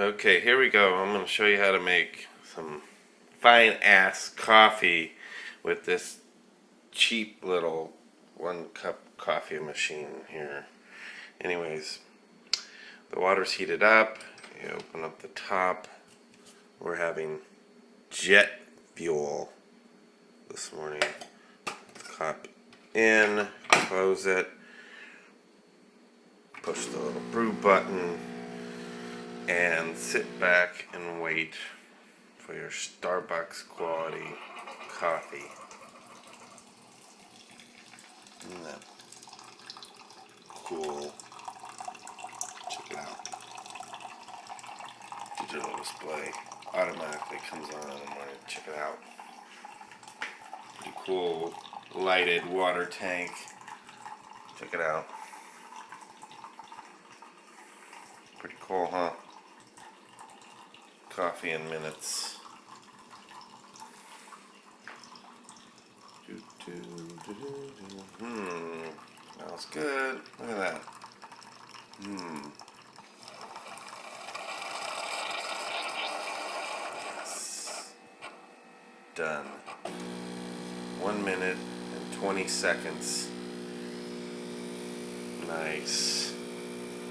Okay, here we go. I'm going to show you how to make some fine ass coffee with this cheap little 1 cup coffee machine here. Anyways, the water's heated up. You open up the top. We're having jet fuel this morning. Cup in, close it, push the little brew button, and sit back and wait for your Starbucks quality coffee. Isn't that cool? Check it out. Digital display automatically comes on in the morning. Check it out. Pretty cool lighted water tank. Check it out. Pretty cool, huh? Coffee in minutes. Smells good. Look at that. Yes. Done. 1 minute and 20 seconds. Nice.